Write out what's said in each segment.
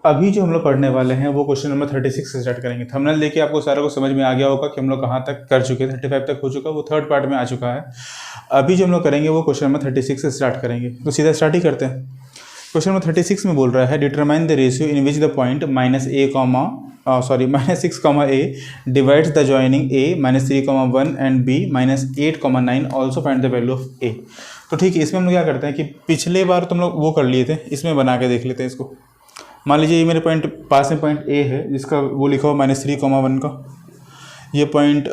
अभी जो हम लोग पढ़ने वाले हैं वो क्वेश्चन नंबर 36 से स्टार्ट करेंगे। थंबनेल देखिए आपको सारा को समझ में आ गया होगा कि हम लोग कहाँ तक कर चुके हैं। 35 तक हो चुका, वो थर्ड पार्ट में आ चुका है। अभी जो हम लोग करेंगे वो क्वेश्चन नंबर 36 से स्टार्ट करेंगे, तो सीधा स्टार्ट ही करते हैं। क्वेश्चन नंबर 36 में बोल रहा है determine the ratio in which the point -6, a divides the joining a -3, 1 and b -8, 9 also find the value of a। तो ठीक है, इसमें हम लोग क्या करते हैं कि पिछले बार तो हम लोग वो कर लिए थे, इसमें बना के देख लेते हैं इसको। मान लीजिए ये मेरे पॉइंट पास में पॉइंट ए है जिसका वो लिखा हुआ -3, 1 का। ये पॉइंट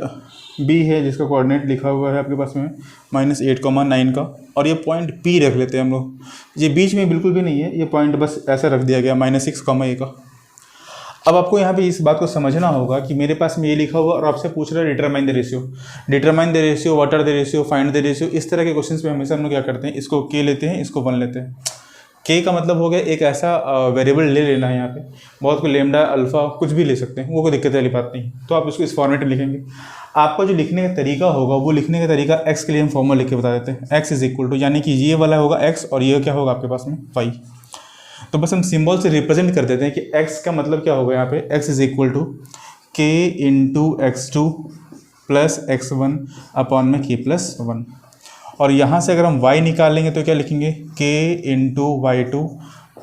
बी है जिसका कोऑर्डिनेट लिखा हुआ है आपके पास में -8, 9 का। और ये पॉइंट पी रख लेते हैं हम लोग, ये बीच में बिल्कुल भी नहीं है, ये पॉइंट बस ऐसा रख दिया गया -6, a का। अब आपको यहाँ पे इस बात को समझना होगा कि मेरे पास में ये लिखा हुआ और आपसे पूछ रहा है determine the ratio. Determine the ratio, what are the ratio, find the ratio, इस तरह के क्वेश्चंस में हमेशा हम लोग क्या करते हैं, इसको के लेते हैं, इसको 1 लेते हैं। के का मतलब हो गया एक ऐसा वेरिएबल ले लेना है। यहाँ पे बहुत को लेमडा, अल्फा कुछ भी ले सकते हैं, वो कोई दिक्कत वाली बात नहीं। तो आप इसको इस फॉर्मेट में लिखेंगे। आपका जो लिखने का तरीका होगा वो लिखने का तरीका एक्स के लिए हम फॉर्मूला लिख के बता देते हैं। एक्स इज इक्वल टू, यानी कि ये वाला होगा एक्स और ये क्या होगा आपके पास में वाई। तो बस हम सिंबल से रिप्रेजेंट कर देते हैं कि x का मतलब क्या होगा यहाँ पे, x is equal to k into x2 plus x1 upon में k प्लस 1। और यहाँ से अगर हम y निकालेंगे तो क्या लिखेंगे, k into y2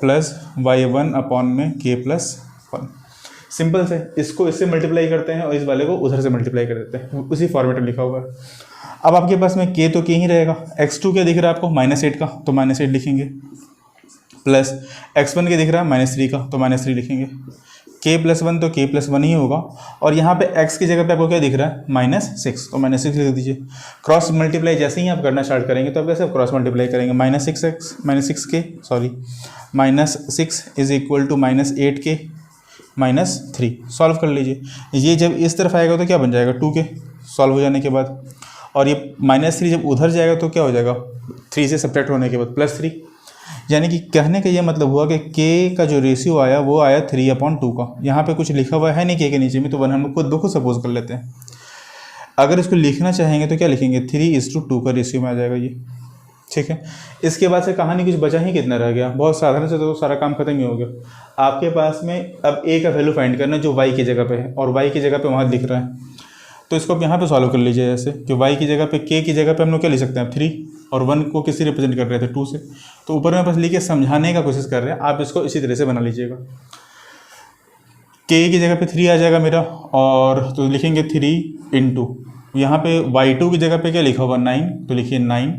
plus y1 upon में k प्लस 1। सिंपल से इसको इससे मल्टीप्लाई करते हैं और इस वाले को उधर से मल्टीप्लाई कर देते हैं, उसी फॉर्मेट में लिखा हुआ है। अब आपके पास में k तो k ही रहेगा, x2 क्या दिख रहा है आपको -8 का, तो -8 लिखेंगे, प्लस x1 के दिख रहा है -3 का, तो -3 लिखेंगे। k प्लस 1 तो k प्लस 1 ही होगा। और यहाँ पे x की जगह पे आपको क्या दिख रहा है -6, तो -6 लिख दीजिए। क्रॉस मल्टीप्लाई जैसे ही आप करना स्टार्ट करेंगे तो आप कैसे क्रॉस मल्टीप्लाई करेंगे, -6 is equal to -8k -3, solve कर लीजिए। ये जब इस तरफ आएगा तो क्या बन जाएगा 2k सॉल्व हो जाने के बाद, और ये -3 जब उधर जाएगा तो क्या हो जाएगा 3 से सब्ट्रैक्ट होने के बाद +3। यानी कि कहने का ये मतलब हुआ कि k का जो रेशियो आया वो आया 3/2 का। यहाँ पे कुछ लिखा हुआ है नहीं k के नीचे में, तो 1 हम खुद ब खुद सपोज कर लेते हैं। अगर इसको लिखना चाहेंगे तो क्या लिखेंगे, 3:2 का रेशियो में आ जाएगा ये, ठीक है। इसके बाद से कहानी कुछ बचा ही कितना रह गया, बहुत साधारण से तो सारा काम खत्म ही हो गया। आपके पास में अब a का वैल्यू फाइंड करना है जो y की जगह पे है, और y की जगह पे वहाँ दिख रहा है, तो इसको आप यहाँ पे सॉल्व कर लीजिए। ऐसे कि y की जगह पे k की जगह पे हम लोग क्या लिख सकते हैं 3, और 1 को किससे रिप्रेजेंट कर रहे थे 2 से, तो ऊपर में बस लिख समझाने का कोशिश कर रहे हैं। आप इसको इसी तरह से बना लीजिएगा। k की जगह पे 3 आ जाएगा मेरा, और तो लिखेंगे 3 इंटू यहाँ पे y2 की जगह पे क्या लिखा होगा 9, तो लिखिए 9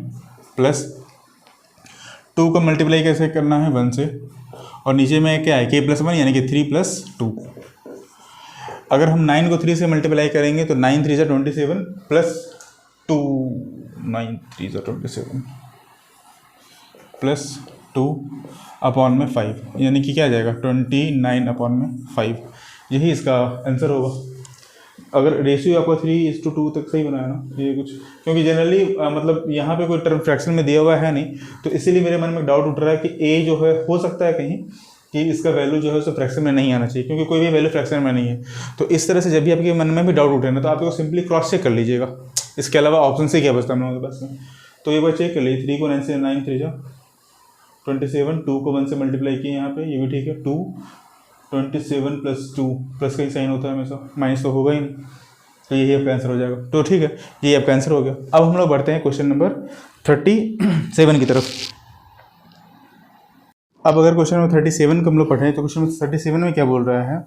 प्लस 2 को मल्टीप्लाई कैसे करना है 1 से, और नीचे में क्या है k प्लस 1 यानी कि 3 + 2। अगर हम 9 को 3 से मल्टीप्लाई करेंगे तो 9 3 27 प्लस 2, 9 3 27 प्लस 2 अपॉन में 5, यानी कि क्या आ जाएगा 29 अपॉन में 5। यही इसका आंसर होगा। अगर रेशियो आपको 3:2 तक सही बनाया ना ये कुछ, क्योंकि जनरली मतलब यहाँ पे कोई टर्म फ्रैक्शन में दिया हुआ है नहीं, तो इसीलिए मेरे मन में डाउट उठ रहा है कि a जो है हो सकता है कहीं कि इसका वैल्यू जो है उसको फ्रैक्शन में नहीं आना चाहिए, क्योंकि कोई भी वैल्यू फ्रैक्शन में नहीं है। तो इस तरह से जब भी आपके मन में भी डाउट उठे ना, तो आप इसको सिंपली क्रॉस चेक कर लीजिएगा। इसके अलावा ऑप्शन से क्या बचता है हम लोगों के पास में, तो ये बार चेक कर लीजिए। 3 को 9 से 9 3 27, 2 को 1 से मल्टीप्लाई किए यहाँ पे, ये भी ठीक है। 2 27 प्लस 2, प्लस का ही साइन होता है हमेशा, माइनस तो होगा ही नहीं, तो यही आपका आंसर हो जाएगा। तो ठीक है, ये आपका आंसर हो गया। अब हम लोग बढ़ते हैं क्वेश्चन नंबर 37 की तरफ। अब अगर क्वेश्चन नंबर 37 को हम लोग पढ़ें तो क्वेश्चन नंबर 37 में क्या बोल रहा है,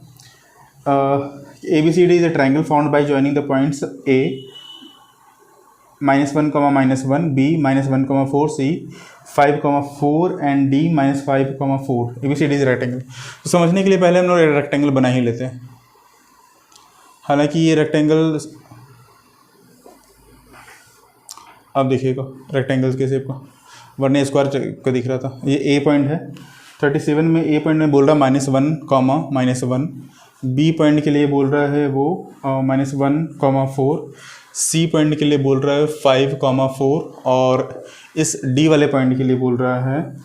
ABCD is a triangle found by joining the points A -1, -1, B -1, 4, C 5, 4 and D -5, 4। ABCD is rectangle. तो समझने के लिए पहले हम लोग रेक्टेंगल बना ही लेते हैं। हालांकि ये रेक्टेंगल आप देखिएगा रेक्टेंगल के शेप का, वरना स्क्वायर का दिख रहा था। ये A पॉइंट है 37 में, A पॉइंट में बोल रहा है -1, -1। B पॉइंट के लिए बोल रहा है वो -1, 4। C पॉइंट के लिए बोल रहा है 5, 4, और इस D वाले पॉइंट के लिए बोल रहा है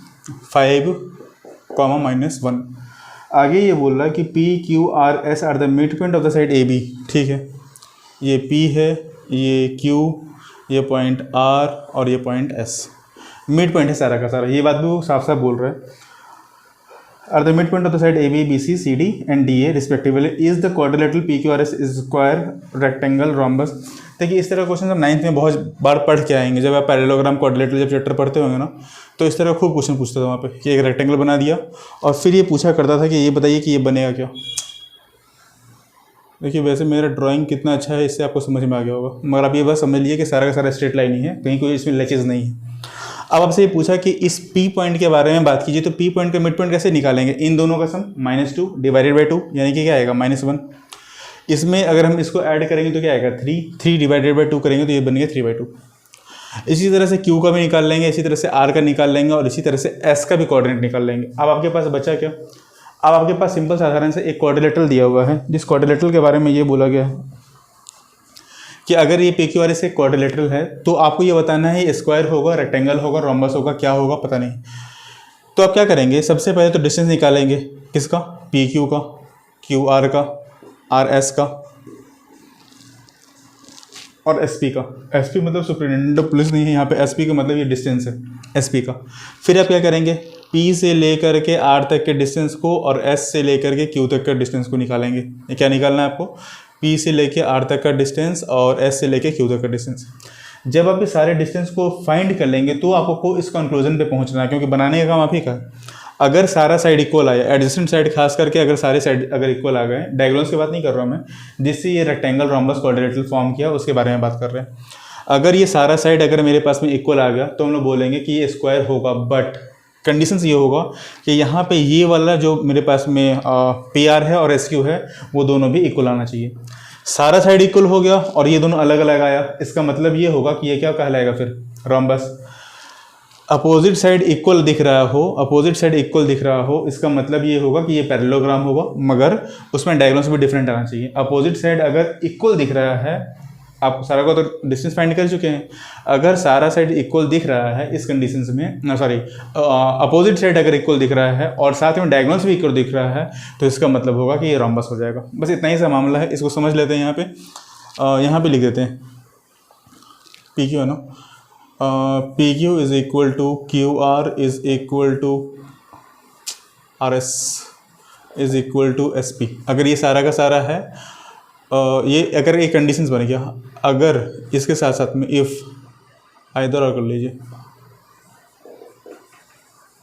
5, -1। आगे ये बोल रहा है कि P, Q, R, S are the mid point of the side AB, ठीक है। ये P है, ये Q, ये पॉइंट R और ये पॉइंट S, मिड पॉइंट है सारा का सारा। ये बात भी वो साफ साफ बोल रहा है। Are the midpoint of the side AB, BC, CD and DA respectively is the quadrilateral PQRS square rectangle rhombus। देखिए इस तरह का क्वेश्चन हम 9th में बहुत बार पढ़ के आएंगे, जब आप पैरेललोग्राम क्वाड्रिलेटरल जब चैप्टर पढ़ते होंगे ना, तो इस तरह खूब क्वेश्चन पूछता था वहाँ पे कि एक रेक्टेंगल बना दिया और फिर ये पूछा करता था कि ये बताइए कि ये बनेगा क्या। देखिए वैसे मेरा ड्राइंग कितना अच्छा है इससे आपको समझ में आ गया होगा, मगर आप ये बस समझ लीजिए कि सारा का सारा स्ट्रेट लाइन ही है, कहीं कोई इसमें लेचेज नहीं है। अब आपसे ये पूछा कि इस P पॉइंट के बारे में बात कीजिए, तो P पॉइंट का मिड पॉइंट कैसे निकालेंगे, इन दोनों का सम -2 डिवाइडेड बाई 2 यानी कि क्या आएगा -1। इसमें अगर हम इसको ऐड करेंगे तो क्या आएगा 3 डिवाइडेड बाई 2 करेंगे तो ये बन गया 3/2। इसी तरह से Q का भी निकाल लेंगे, इसी तरह से R का निकाल लेंगे और इसी तरह से S का भी कोऑर्डिनेट निकाल लेंगे। अब आपके पास बचा क्या, अब आपके पास सिंपल साधारण से एक क्वाड्रिलेटरल दिया हुआ है, जिस क्वाड्रिलेटरल के बारे में ये बोला गया है कि अगर ये PQRS एक क्वाड्रिलेटरल है तो आपको ये बताना है ये स्क्वायर होगा, रेक्टेंगल होगा, रोम्बस होगा, क्या होगा पता नहीं। तो आप क्या करेंगे, सबसे पहले तो डिस्टेंस निकालेंगे, किसका, PQ का, QR का, RS का और SP का। SP मतलब सुपरिटेंडेंट पुलिस नहीं है यहाँ पे, SP का मतलब ये डिस्टेंस है SP का। फिर आप क्या करेंगे, P से लेकर के R तक के डिस्टेंस को और S से लेकर के Q तक के डिस्टेंस को निकालेंगे। ये क्या निकालना है आपको, P से लेके R तक का डिस्टेंस और S से लेके Q तक का डिस्टेंस। जब आप ये सारे डिस्टेंस को फाइंड कर लेंगे तो आपको इस कंक्लूजन पे पहुंचना है, क्योंकि बनाने का काम आप ही का। अगर सारा साइड इक्वल आया, एडजेसेंट साइड खास करके अगर सारे साइड अगर इक्वल आ गए, डायगोनल्स की बात नहीं कर रहा हूँ मैं, जिससे ये रेक्टेंगल रोम्बस क्वाड्रिलेटरल फॉर्म किया उसके बारे में बात कर रहे हैं। अगर ये सारा साइड अगर मेरे पास में इक्वल आ गया तो हम लोग बोलेंगे कि ये स्क्वायर होगा, बट कंडीशंस ये होगा कि यहाँ पे ये वाला जो मेरे पास में PR है और SQ है वो दोनों भी इक्वल आना चाहिए। सारा साइड इक्वल हो गया और ये दोनों अलग अलग आया, इसका मतलब ये होगा कि ये क्या कहलाएगा फिर, रोम्बस। अपोजिट साइड इक्वल दिख रहा हो, अपोजिट साइड इक्वल दिख रहा हो, इसका मतलब ये होगा कि ये पैरेललोग्राम होगा, मगर उसमें डायगोनल्स भी डिफरेंट आना चाहिए। अपोजिट साइड अगर इक्वल दिख रहा है, आप सारा को तो डिस्टेंस फाइंड कर चुके हैं, अगर सारा साइड इक्वल दिख रहा है इस कंडीशंस में, सॉरी अपोजिट साइड अगर इक्वल दिख रहा है और साथ में डायगोनल्स भी इक्वल दिख रहा है तो इसका मतलब होगा कि ये रोम्बस हो जाएगा। बस इतना ही सा मामला है, इसको समझ लेते हैं। यहाँ पे लिख देते हैं PQ है ना, PQ is equal to QR is equal to RS is equal to SP। अगर ये सारा का सारा है, ये अगर एक कंडीशंस बन गया, अगर इसके साथ साथ में इफ़ आइदर और कर लीजिए,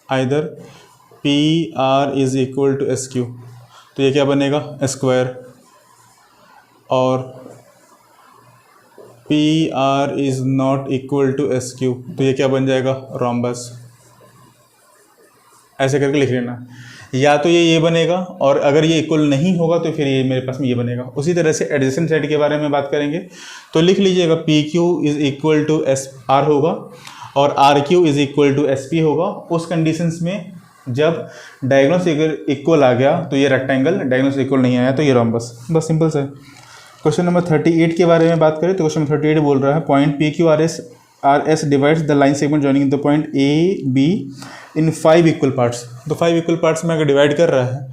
either PR is equal to SQ, तो ये क्या बनेगा स्क्वायर, और PR is not equal to SQ, तो ये क्या बन जाएगा रोम्बस। ऐसे करके लिख लेना, या तो ये बनेगा और अगर ये इक्वल नहीं होगा तो फिर ये मेरे पास में ये बनेगा। उसी तरह से एडजेसेंट साइड के बारे में बात करेंगे तो लिख लीजिएगा PQ is equal to SR होगा और RQ is equal to SP होगा। उस कंडीशंस में जब डायगोनल्स अगर इक्वल आ गया तो ये रेक्टेंगल, डायगोनल्स इक्वल नहीं आया तो ये रोम्बस। बस सिंपल सा है। क्वेश्चन नंबर 38 के बारे में बात करें तो क्वेश्चन नंबर 38 बोल रहा है point PQRS divides the line segment joining the point AB in 5 equal parts. तो 5 इक्वल पार्ट्स में अगर डिवाइड कर रहा है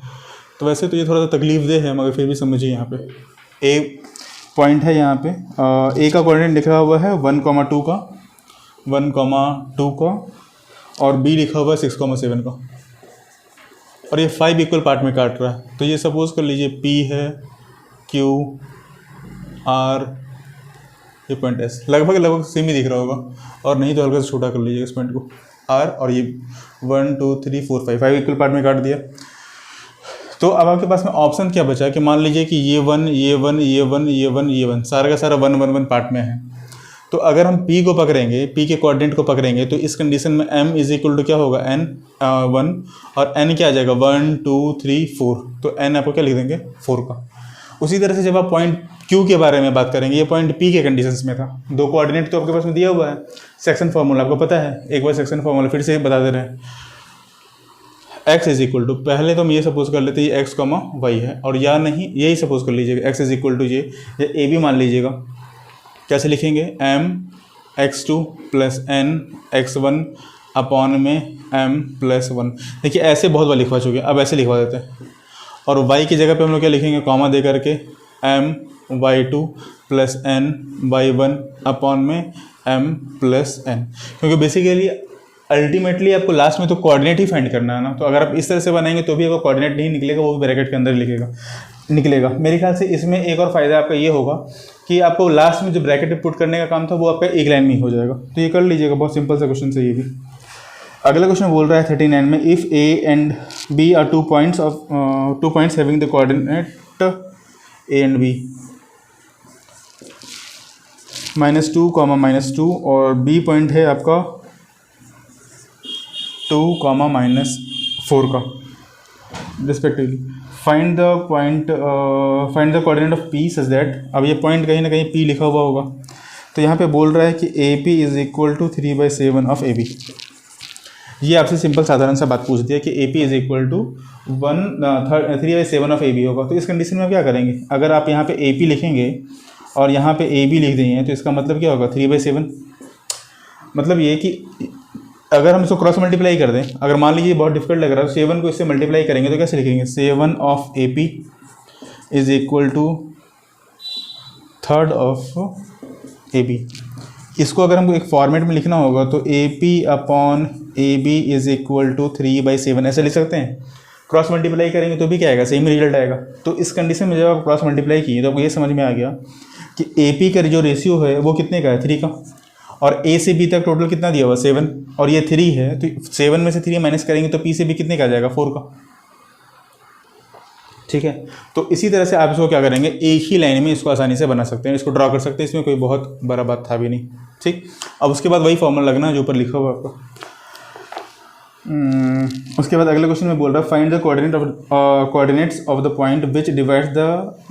तो वैसे तो ये थोड़ा सा तकलीफ दे है, मगर फिर भी समझिए। यहाँ पे A पॉइंट है, यहाँ पे A का कोऑर्डिनेट लिखा हुआ है 1,2 का, 1,2 का, और B लिखा हुआ है 6,7 का, और ये 5 इक्वल पार्ट में काट रहा है। तो ये सपोज कर लीजिए P है, Q, R, ये पॉइंट S लगभग सेम ही दिख रहा होगा, और नहीं तो हल्का सा छोटा कर लीजिए इस पॉइंट को R, और ये 1 2 3 4 5 इक्वल पार्ट में काट दिया। तो अब आपके पास में ऑप्शन क्या बचा कि मान लीजिए कि ये 1, ये 1, ये 1, ये 1, ये 1 सारा का सारा 1 1 1 पार्ट में है। तो अगर हम P को पकड़ेंगे, P के कोऑर्डिनेट को पकड़ेंगे तो इस कंडीशन में M इज इक्वल टू क्या होगा N 1, और N क्या आ जाएगा 1 2 3 4, तो N आपको क्या लिख देंगे 4 का। उसी तरह से जब आप पॉइंट Q के बारे में बात करेंगे, ये पॉइंट P के कंडीशंस में था, 2 कोऑर्डिनेट तो आपके पास में दिया हुआ है। सेक्शन फार्मूला आपको पता है, एक बार सेक्शन फार्मूला फिर से बता दे रहे हैं। x इज इक्वल टू, पहले तो हम ये सपोज कर लेते हैं ये x, y है, और या नहीं यही सपोज कर लीजिएगा x इज इक्वल टू ये, या a भी मान लीजिएगा। कैसे लिखेंगे, m x2 plus n x1 upon में m प्लस 1। देखिए ऐसे बहुत बार लिखवा चुके हैं, अब ऐसे लिखवा देते हैं, और y की जगह पे हम लोग क्या लिखेंगे, कॉमा दे करके m y2 plus n y1 upon में m प्लस n, क्योंकि बेसिकली अल्टीमेटली आपको लास्ट में तो कोऑर्डिनेट ही फाइंड करना है ना, तो अगर आप इस तरह से बनाएंगे तो भी अगर कोऑर्डिनेट नहीं निकलेगा, वो भी ब्रैकेट के अंदर निकलेगा। मेरे ख्याल से इसमें एक और फायदा आपका ये होगा कि आपको लास्ट में जो ब्रैकेट पुट करने का काम था वो आपका एक लाइन में ही हो जाएगा। तो ये कर लीजिएगा, बहुत सिंपल सा क्वेश्चन है ये भी। अगला क्वेश्चन बोल रहा है 39 में, if A and B are 2 points having the coordinate A and B -2, -2 और बी पॉइंट है आपका 2, -4 का respectively. Find the coordinate of P such that, अब ये पॉइंट कहीं ना कहीं पी लिखा हुआ होगा, तो यहाँ पे बोल रहा है कि A P is equal to 3/7 of A B. ये आपसे सिंपल साधारण सा बात पूछ दिया कि A P is equal to 3/7 of A B होगा। तो इस कंडीशन में आप क्या करेंगे, अगर आप यहाँ पे ए पी लिखेंगे और यहाँ पे ए बी लिख देंगे तो इसका मतलब क्या होगा 3/7। मतलब ये कि अगर हम इसको क्रॉस मल्टीप्लाई कर दें, अगर मान लीजिए बहुत डिफिकल्ट लग रहा है तो 7 को इससे मल्टीप्लाई करेंगे तो कैसे लिखेंगे, 7 of A P is equal to 3rd of A B. इसको अगर हमको एक फॉर्मेट में लिखना होगा तो A P upon A B is equal to 3/7 ऐसे लिख सकते हैं। क्रॉस मल्टीप्लाई करेंगे तो भी क्या आएगा, सेम रिजल्ट आएगा। तो इस कंडीशन में जब आप क्रॉस मल्टीप्लाई किए तो आपको ये समझ में आ गया कि ए पी का जो रेशियो है वो कितने का है, 3 का, और ए से बी तक टोटल कितना दिया हुआ 7, और ये 3 है, तो 7 में से 3 माइनस करेंगे तो पी से बी कितने का आ जाएगा, 4 का। ठीक है, तो इसी तरह से आप इसको क्या करेंगे, एक ही लाइन में इसको आसानी से बना सकते हैं, इसको ड्रॉ कर सकते हैं, इसमें कोई बहुत बड़ा बात था भी नहीं। ठीक, अब उसके बाद वही फॉर्मूला लगना है जो ऊपर लिखा हुआ आपका। उसके बाद अगले क्वेश्चन में बोल रहा है find the coordinates of the point which divides the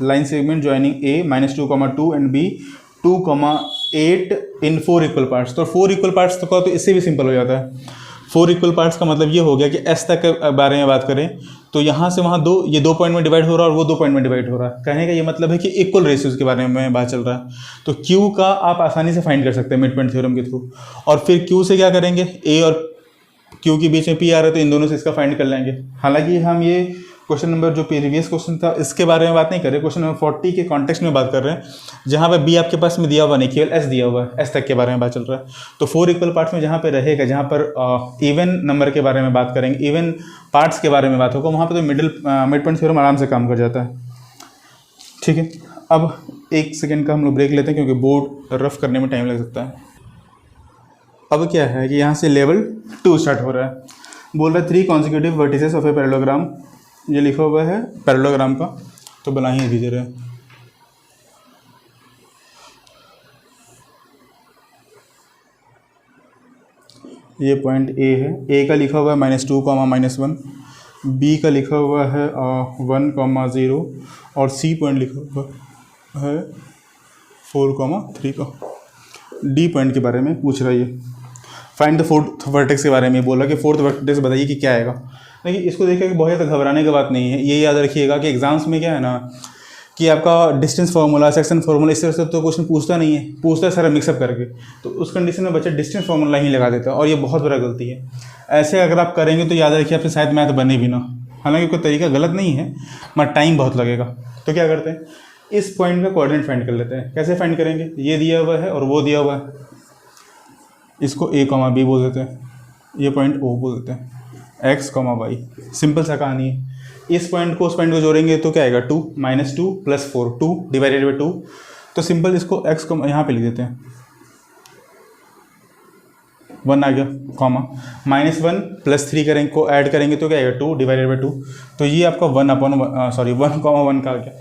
line segment joining A -2, and B 2,8 in 4 equal parts. तो 4 इक्वल पार्ट्स तो इससे भी सिंपल हो जाता है। 4 इक्वल पार्ट्स का मतलब ये हो गया कि एस तक के बारे में बात करें तो यहाँ से वहाँ ये 2 पॉइंट में डिवाइड हो रहा है और वो 2 पॉइंट में डिवाइड हो रहा है। कहने का ये मतलब है कि इक्वल रेशियोज के बारे में बात चल रहा है। तो क्यू का आप आसानी से फाइंड कर सकते हैं मिड पॉइंट थ्योरम के थ्रू, और फिर क्यू से क्या करेंगे, ए और क्यू के बीच में पी आ रहा है तो इन दोनों से इसका फाइंड कर लेंगे। हालांकि हम ये क्वेश्चन नंबर जो प्रीवियस क्वेश्चन था इसके बारे में बात नहीं कर रहे, क्वेश्चन नंबर 40 के कॉन्टेक्स्ट में बात कर रहे हैं, जहाँ पे बी आपके पास में दिया हुआ नहीं, केवल एस दिया हुआ है, एस तक के बारे में बात चल रहा है। तो 4 इक्वल पार्ट्स में जहाँ पे रहेगा, जहाँ पर इवन नंबर के बारे में बात करेंगे, इवन पार्ट्स के बारे में बात होगा, वहाँ पे तो मिड पॉइंट थ्योरम आराम से काम कर जाता है। ठीक है, अब 1 सेकेंड का हम लोग ब्रेक लेते हैं क्योंकि बोर्ड रफ करने में टाइम लग सकता है। अब क्या है कि यहाँ से लेवल 2 स्टार्ट हो रहा है, बोल रहा है 3 consecutive vertices of a parallelogram, ये लिखा हुआ है पैरेललोग्राम का, तो बना ही दीजिए रहे। ये पॉइंट ए है, ए का लिखा हुआ है -2, -1, बी का लिखा हुआ है 1, 0, और सी पॉइंट लिखा हुआ है 4, 3 का। डी पॉइंट के बारे में पूछ रहा है ये, फाइंड द 4th वर्टेक्स के बारे में बोला कि 4th वर्टेक्स बताइए कि क्या आएगा। देखिए इसको देखिए कि बहुत ज़्यादा घबराने की बात नहीं है, ये याद रखिएगा कि एग्जाम्स में क्या है ना कि आपका डिस्टेंस फार्मूला, सेक्शन फार्मूला, इस तरह से तो क्वेश्चन पूछता नहीं है, पूछता है सारा मिक्सअप करके, तो उस कंडीशन में बच्चा डिस्टेंस फार्मूला ही लगा देता है, और ये बहुत बड़ा गलती है। ऐसे अगर आप करेंगे तो याद रखिए आपसे शायद मैथ बने भी ना, हालांकि कोई तरीका गलत नहीं है मगर टाइम बहुत लगेगा। तो क्या करते हैं, इस पॉइंट का कोऑर्डिनेट फाइंड कर लेते हैं। कैसे फाइंड करेंगे, ये दिया हुआ है और वो दिया हुआ है, इसको a, b बोल देते हैं, ये पॉइंट o बोल देते हैं, x, y, सिंपल सा कहानी है। इस पॉइंट को उस पॉइंट को जोड़ेंगे तो क्या आएगा, 2 -2 + 4, 2 डिवाइडेड बाई 2, तो सिंपल इसको x को यहाँ पे लिख देते हैं, 1 आ गया, कॉमा, -1 + 3 करेंगे को ऐड करेंगे तो क्या आएगा, 2 डिवाइडेड बाई 2, तो ये आपका 1,1 का आ गया।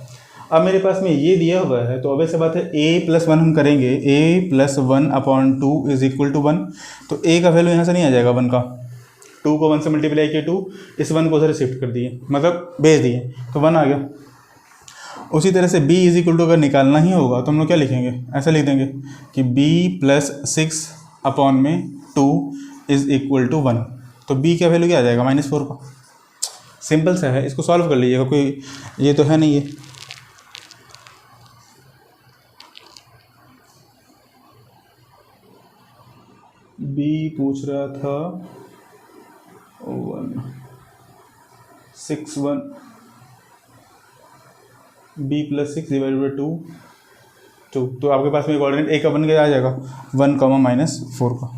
अब मेरे पास में ये दिया हुआ है तो ऑब्वियस बात है a + 1 हम करेंगे, a + 1/2 इज इक्वल टू 1, तो a का वैल्यू यहाँ से नहीं आ जाएगा 1 का, 2 को 1 से मल्टीप्लाई किया 2, इस 1 को उधर शिफ्ट कर दिए, मतलब भेज दिए, तो 1 आ गया। उसी तरह से b = अगर निकालना ही होगा तो हम लोग क्या लिखेंगे, ऐसा लिख देंगे कि b + 6/2 इज इक्वल टू 1, तो b का वैल्यू क्या आ जाएगा, -4 का। सिंपल सा है, इसको सॉल्व कर लीजिएगा, कोई ये तो है नहीं है। b पूछ रहा था 161, b + 6 डिवाइडेड बाई 2, तो आपके पास में कोऑर्डिनेट a का बन गया, आ जाएगा 1, -4 का।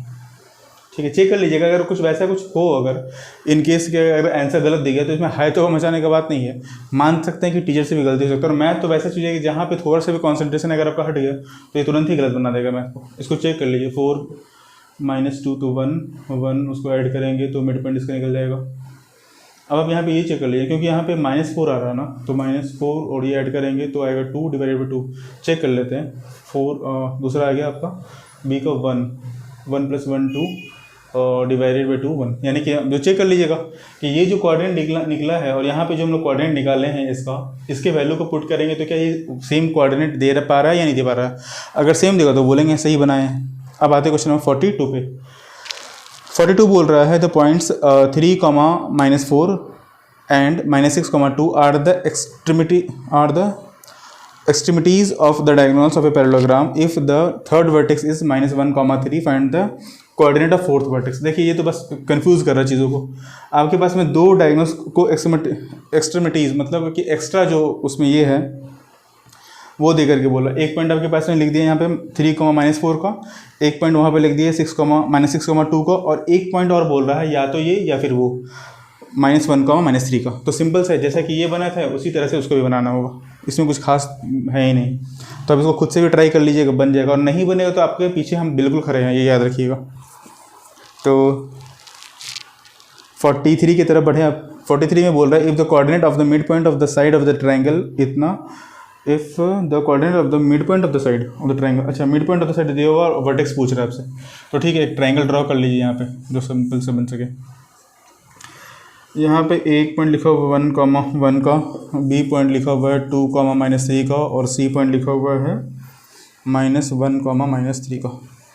ठीक है, चेक कर लीजिएगा अगर कुछ वैसा कुछ हो, अगर इन केस के अगर आंसर गलत दिया गया तो इसमें हाय तो मचाने का बात नहीं है, मान सकते हैं कि टीचर से भी गलती हो सकती है। और मैथ तो वैसा चीज़ है कि जहाँ पे थोड़ा सा भी कॉन्सेंट्रेशन अगर आपका हट गया तो ये तुरंत ही गलत बना देगा मैथ को। इसको चेक कर लीजिए, 4 - 2 तो 1 उसको ऐड करेंगे तो मिड पॉइंट इसका निकल जाएगा। अब आप यहाँ पे ये चेक कर लीजिए, क्योंकि यहाँ पे -4 आ रहा है ना, तो -4 और ये ऐड करेंगे तो आएगा 2 / 2। चेक कर लेते हैं, 4 दूसरा आ गया आपका b का 1 + 1 2 / 2 1, यानी कि जो चेक कर लीजिएगा कि ये जो कोऑर्डिनेट निकला है और यहाँ पे जो हम लोग कोऑर्डिनेट निकाले हैं इसके वैल्यू को पुट करेंगे तो क्या ये सेम कोऑर्डिनेट दे पा रहा है या नहीं दे पा रहा है। अगर सेम देगा तो बोलेंगे सही बनाए हैं। अब आते क्वेश्चन नंबर 42 पे। 42 बोल रहा है the points 3, -4 and -6, 2 are the extremities of the diagonals of a parallelogram. If the third vertex is -1, 3, find the coordinate of fourth vertex. देखिए ये तो बस कंफ्यूज कर रहा है चीज़ों को। आपके पास में दो डायगोनल्स को एक्सट्रीमिटीज़ मतलब कि एक्स्ट्रा जो उसमें ये है वो दे करके बोला। एक पॉइंट आपके पास में लिख दिया यहाँ पे 3, -4 का, एक पॉइंट वहाँ पे लिख दिया -6, 2 का, और एक पॉइंट और बोल रहा है या तो ये या फिर वो -1, -3 का। तो सिंपल सा है, जैसा कि ये बना था उसी तरह से उसको भी बनाना होगा, इसमें कुछ खास है ही नहीं। तो अब इसको खुद से भी ट्राई कर लीजिएगा, बन जाएगा, और नहीं बनेगा तो आपके पीछे हम बिल्कुल खड़े हैं, ये याद रखिएगा। तो 43 की तरफ बढ़े आप। 43 में बोल रहा है if the coordinate of the mid point of the side of the triangle इतना, if the coordinate of the mid point of the side of the triangle, अच्छा mid point of the side दिया होगा और vertex पूछ रहा है आपसे, तो ठीक है एक ट्रायंगल ड्रॉ कर लीजिए यहाँ पे जो सिंपल से बन सके। यहाँ पे एक पॉइंट लिखा हुआ 1, का, बी पॉइंट लिखा हुआ है 2, -3 का, और सी पॉइंट लिखा हुआ है -1, -3 का।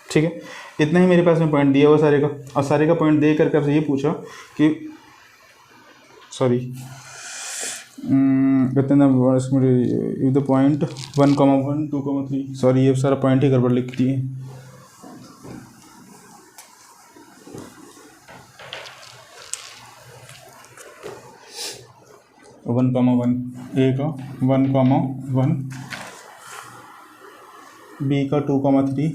ठीक है, इतना ही मेरे पास में पॉइंट दिया हुआ सारे का, और सारे का पॉइंट दे करके आपसे ये पूछा कि सॉरी कितना इफ द पॉइंट 1, 2, 3, सॉरी ये सारा पॉइंट ही गड़बड़ लिख दिए। वन कॉमा वन ए का 1, 1 बी का 2, 3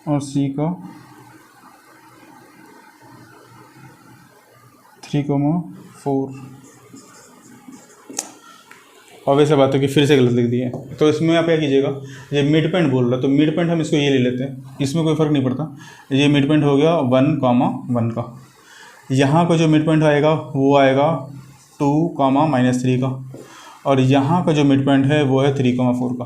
और सी का 3, 4। और वैसे बात है कि फिर से गलत लिख दिए, तो इसमें आप क्या कीजिएगा, ये मिड पॉइंट बोल रहा है तो मिड पॉइंट हम इसको ये ले लेते हैं, इसमें कोई फ़र्क नहीं पड़ता। ये मिड पॉइंट हो गया 1, 1 का, यहाँ का जो मिड पॉइंट आएगा वो आएगा 2, -3 का, और यहाँ का जो मिड पॉइंट है वो है 3, 4 का।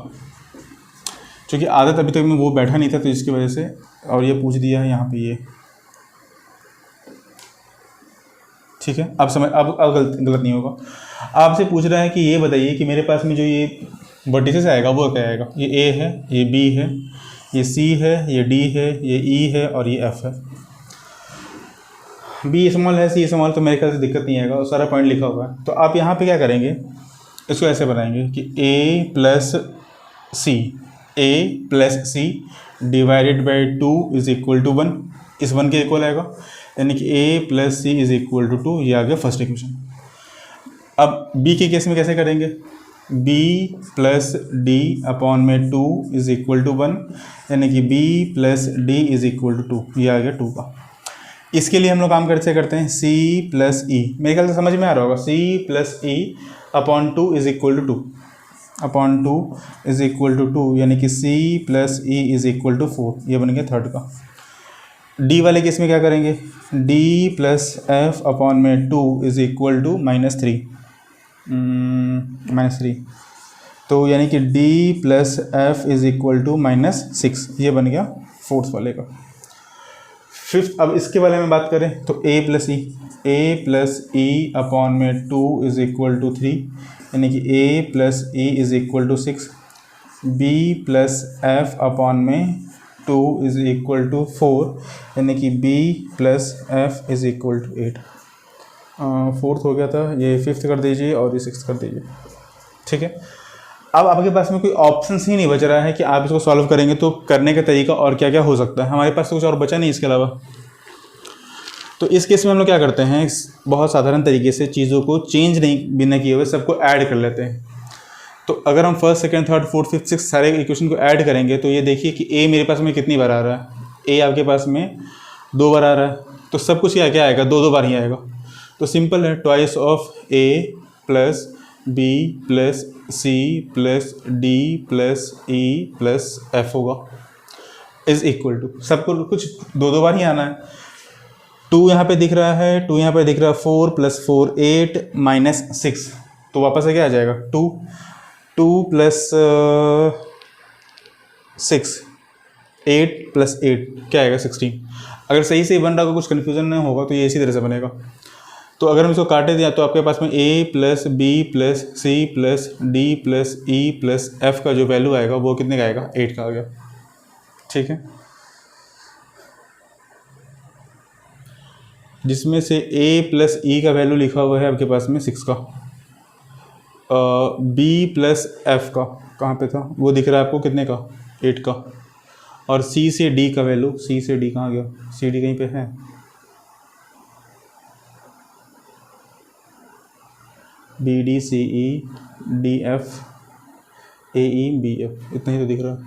क्योंकि आदत अभी तक में वो बैठा नहीं था तो इसकी वजह से, और ये पूछ दिया है यहाँ पे ये, ठीक है। अब समझ, अब गलत नहीं होगा। आपसे पूछ रहा है कि ये बताइए कि मेरे पास में जो ये वर्टिसेस आएगा वो क्या आएगा, ये ए है, ये बी है, ये सी है, ये डी है, ये ई है और ये एफ है। बी स्मॉल है, सी स्मॉल, तो मेरे ख्याल से दिक्कत नहीं आएगा, सारा पॉइंट लिखा हुआ है। तो आप यहाँ पे क्या करेंगे, इसको ऐसे बनाएंगे कि a + c डिवाइडेड बाई 2 = 1, इस 1 के इक्वल आएगा, यानी कि a + c = 2, ये आ गया फर्स्ट इक्वेशन। अब b के केस में कैसे करेंगे, b + d/2 = 1, यानी कि b + d = 2, ये आ गया 2 का। इसके लिए हम लोग काम कैसे करते हैं, c + e, मेरे ख्याल से समझ में आ रहा होगा, c + e/2 = 2, यानी कि c + e = 4, ये बन गया थर्ड का। d वाले केस में क्या करेंगे, d + f/2 = -3, तो यानी कि d + f = -6, ये बन गया फोर्थ वाले का। फिफ्थ, अब इसके बारे में बात करें तो a + e/2 = 3, यानी कि a + e = 6, b + f/2 = 4, यानी कि b + f = 8। फोर्थ हो गया था, ये फिफ्थ कर दीजिए और ये सिक्स्थ कर दीजिए, ठीक है। अब आपके पास में कोई ऑप्शन ही नहीं बच रहा है कि आप इसको सॉल्व करेंगे तो करने का तरीका और क्या क्या हो सकता है, हमारे पास तो कुछ और बचा नहीं इसके अलावा। तो इस केस में हम लोग क्या करते हैं, बहुत साधारण तरीके से चीज़ों को चेंज नहीं बिना किए हुए सबको ऐड कर लेते हैं। तो अगर हम first second third fourth fifth six सारे इक्वेशन को ऐड करेंगे तो ये देखिए कि ए मेरे पास में कितनी बार आ रहा है, ए आपके पास में 2 बार आ रहा है, तो सब कुछ क्या आएगा, 2 बार ही आएगा। तो सिंपल है, twice of A plus B plus C plus D plus E plus F होगा इज इक्वल टू, सबको कुछ 2 बार ही आना है। 2 यहाँ पे दिख रहा है, 2 यहाँ पे दिख रहा है, 4 + 4 8 - 6, तो वापस से क्या आ जाएगा 2 + 6 8 + 8 क्या आएगा 16। अगर सही से बन रहा होगा, कुछ कन्फ्यूजन नहीं होगा तो ये इसी तरह से बनेगा। तो अगर हम इसको काटे दिया तो आपके पास में a + b + c + d + e + f का जो वैल्यू आएगा वो कितने का आएगा, 8 का आ गया। ठीक है, जिसमें से a + e का वैल्यू लिखा हुआ है आपके पास में 6 का, b + f का कहाँ पे था वो दिख रहा है आपको कितने का, 8 का, और c से d का वैल्यू, c से d कहाँ गया, c d कहीं पे है, b d c e d f a e b f, इतना ही तो दिख रहा है।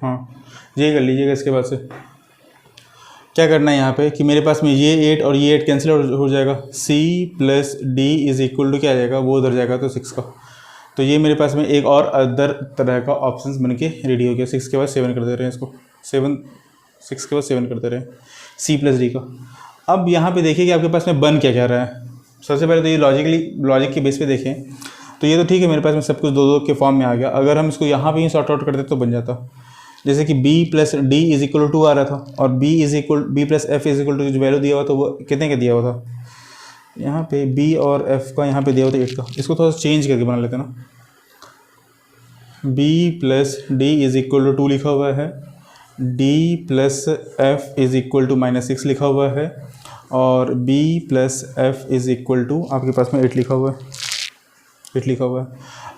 हाँ, ये कर लीजिएगा। इसके बाद से क्या करना है यहाँ पे कि मेरे पास में ये 8 और ये 8 कैंसिल हो जाएगा, c + d is equal to क्या आ जाएगा, वो उधर जाएगा तो 6 का। तो ये मेरे पास में एक और अदर तरह का ऑप्शंस बन के रेडी हो गया। 6 के बाद 7 कर दे रहे हैं इसको, 6 के बाद 7 कर दे रहे हैं c + d का। अब यहाँ पे देखिए कि आपके पास में बन क्या क्या रहा है। सबसे पहले तो ये लॉजिक के बेस पे देखें तो ये तो ठीक है, मेरे पास में सब कुछ 2 के फॉर्म में आ गया। अगर हम इसको यहाँ पे ही सॉर्ट आउट करते तो बन जाता, जैसे कि b + d is equal to 2 आ रहा था, और b + f is equal to जो वैल्यू दिया हुआ था वो कितने का दिया हुआ था, यहाँ पे b और f का यहाँ पे दिया हुआ था 8 का। इसको थोड़ा सा चेंज करके बना लेते हैं ना, b + d is equal to 2 लिखा हुआ है, d + f is equal to -6 लिखा हुआ है, और b + f is equal to आपके पास में 8 लिखा हुआ है, 8 लिखा हुआ है।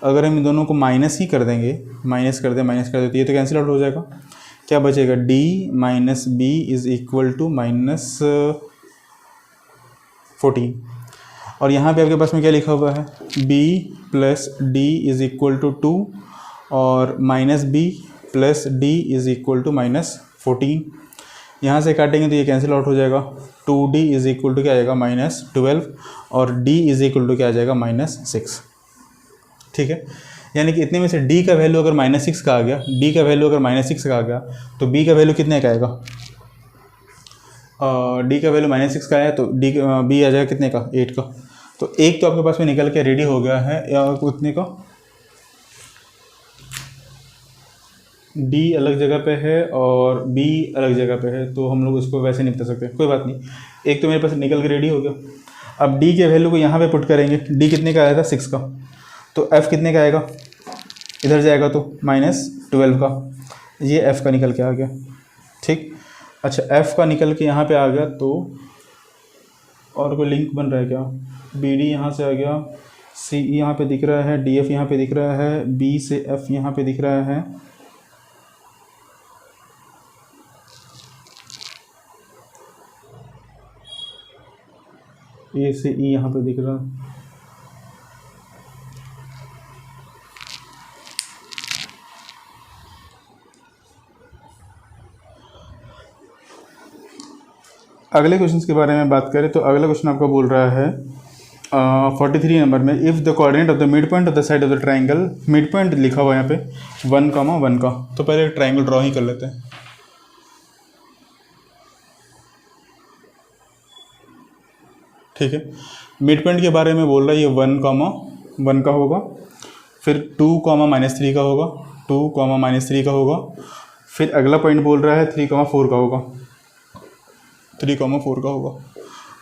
अगर हम इन दोनों को माइनस ही कर देंगे, माइनस कर दें तो ये तो कैंसिल आउट हो जाएगा। क्या बचेगा, d - b is equal to -14, और यहाँ पे आपके पास में क्या लिखा हुआ है, b + d is equal to 2 और -b + d is equal to -14। यहाँ से काटेंगे तो ये कैंसिल आउट हो जाएगा। 2d इज इक्वल टू क्या आएगा, -12, और d इज इक्वल टू क्या आ जाएगा, -6। ठीक है, यानी कि इतने में से d का वैल्यू अगर -6 का आ गया, d का वैल्यू अगर -6 का आ गया तो b का वैल्यू कितने का आएगा, d का वैल्यू -6 का आया तो b आ जाएगा कितने का, 8 का। तो एक तो आपके पास में निकल के रेडी हो गया है, या कितने का, d अलग जगह पे है और b अलग जगह पे है, तो हम लोग इसको वैसे नहीं बता सकते, कोई बात नहीं। एक तो मेरे पास निकल के रेडी हो गया। अब d के वैल्यू को यहाँ पे पुट करेंगे, d कितने का आया था, 6 का, तो f कितने का आएगा, इधर जाएगा तो -12 का, ये f का निकल के आ गया। ठीक, अच्छा f का निकल के यहाँ पे आ गया, तो और कोई लिंक बन रहा है क्या, bd यहाँ से आ गया, ce यहाँ पे दिख रहा है, df यहाँ पे दिख रहा है, b से f यहाँ पे दिख रहा है, a से e यहाँ पे दिख रहा है। अगले क्वेश्चन के बारे में बात करें तो अगला क्वेश्चन आपका बोल रहा है 43 नंबर में, if the coordinate of the mid point of the side of the triangle, mid point लिखा हुआ है यहाँ पे 1, 1 का, तो पहले एक ट्राइंगल ड्रॉ ही कर लेते हैं। ठीक है, मिड पॉइंट के बारे में बोल रहा है ये 1, 1 का होगा, फिर 2, -3 का होगा, 2, -3 का होगा, फिर अगला पॉइंट बोल रहा है 3, 4 का होगा, 3, 4 का होगा,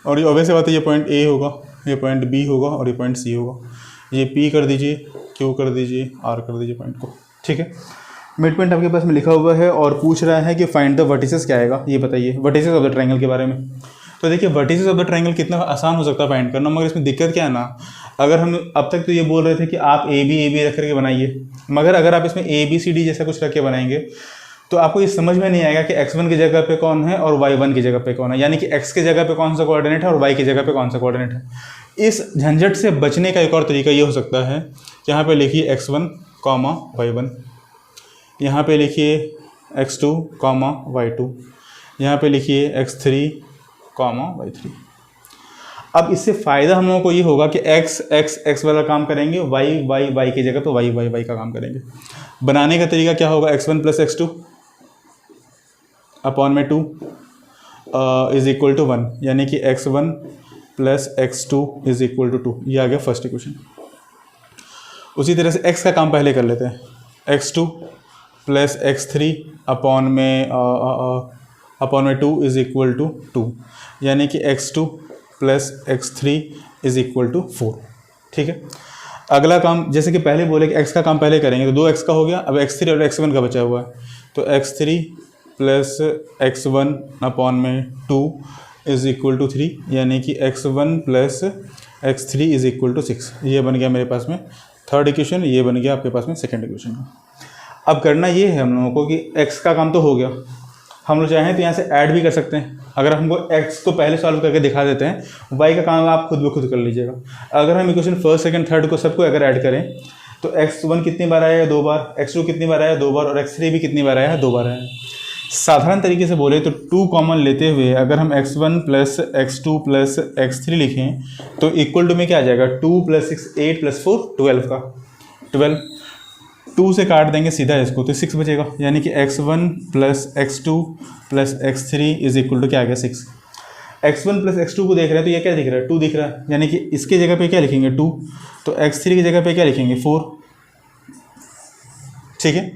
और ये ऑब्वियस बात है, ये पॉइंट ए होगा, ये पॉइंट बी होगा, और ये पॉइंट सी होगा। ये पी कर दीजिए, क्यू कर दीजिए, आर कर दीजिए पॉइंट को। ठीक है, मिड पॉइंट आपके पास में लिखा हुआ है और पूछ रहा है कि फाइंड द वर्टिसेस क्या आएगा, ये बताइए वर्टिसेस ऑफ द ट्रायंगल के बारे में। तो देखिए वर्टिसेस ऑफ द ट्रायंगल कितना आसान हो सकता है फाइंड करना, मगर इसमें दिक्कत क्या है ना, अगर हम अब तक तो ये बोल रहे थे कि आप ए बी रख करके बनाइए, मगर अगर आप इसमें ABCD जैसा कुछ रख के बनाएंगे तो आपको ये समझ में नहीं आएगा कि x1 की जगह पे कौन है और y1 की जगह पे कौन है, यानी कि x की जगह पे कौन सा कोऑर्डिनेट है और y की जगह पे कौन सा कोऑर्डिनेट है। इस झंझट से बचने का एक और तरीका ये हो सकता है, यहाँ पे लिखिए x1, y1, यहाँ पे लिखिए x2, y2, यहाँ पे लिखिए x3, y3। अब इससे फ़ायदा हम लोगों को ये होगा कि x वाला काम करेंगे, y की जगह पे y का काम करेंगे। बनाने का तरीका क्या होगा, x1 प्लस x2 अपॉन में 2 इज इक्वल टू 1, यानी कि x1 plus x2 is equal to 2। ये आ गया फर्स्ट इक्वेशन। उसी तरह से x का काम पहले कर लेते हैं, x2 प्लस x3 अपॉन में 2 इज इक्वल टू 2, यानी कि x2 plus x3 is equal to 4। ठीक है, अगला काम जैसे कि पहले बोले कि x का काम पहले करेंगे, तो 2x का हो गया, अब x3 और x1 का बचा हुआ है, तो x3 प्लस x1 अपॉन में 2 इज इक्वल टू 3, यानी कि x1 plus x3 is equal to 6। ये बन गया मेरे पास में थर्ड इक्वेशन, ये बन गया आपके पास में सेकंड इक्वेशन। अब करना ये है हम लोगों को कि x का काम तो हो गया, हम लोग चाहें तो यहाँ से ऐड भी कर सकते हैं। अगर हमको x को पहले सॉल्व करके दिखा देते हैं, y का काम आप खुद ब खुद कर लीजिएगा। अगर हम इक्वेशन फर्स्ट सेकंड थर्ड को सबको अगर ऐड करें तो x1 कितनी बार आया है, 2 बार, x2 कितनी बार आया है, 2 बार, और x3 भी कितनी बार आया है, 2 बार आया है। साधारण तरीके से बोले तो 2 कॉमन लेते हुए अगर हम x1 plus x2 plus x3 लिखें तो इक्वल टू में क्या आ जाएगा, 2 प्लस 6 8 प्लस 4 12 का 12। 2 से काट देंगे सीधा इसको तो 6 बचेगा, यानी कि x1 plus x2 plus x3 is equal to क्या आ गया, 6। x1 प्लस x2 को देख रहे हैं तो ये क्या दिख रहा है, 2 दिख रहा है, यानी कि इसके जगह पे क्या लिखेंगे 2, तो x3 की जगह पे क्या लिखेंगे 4। ठीक है,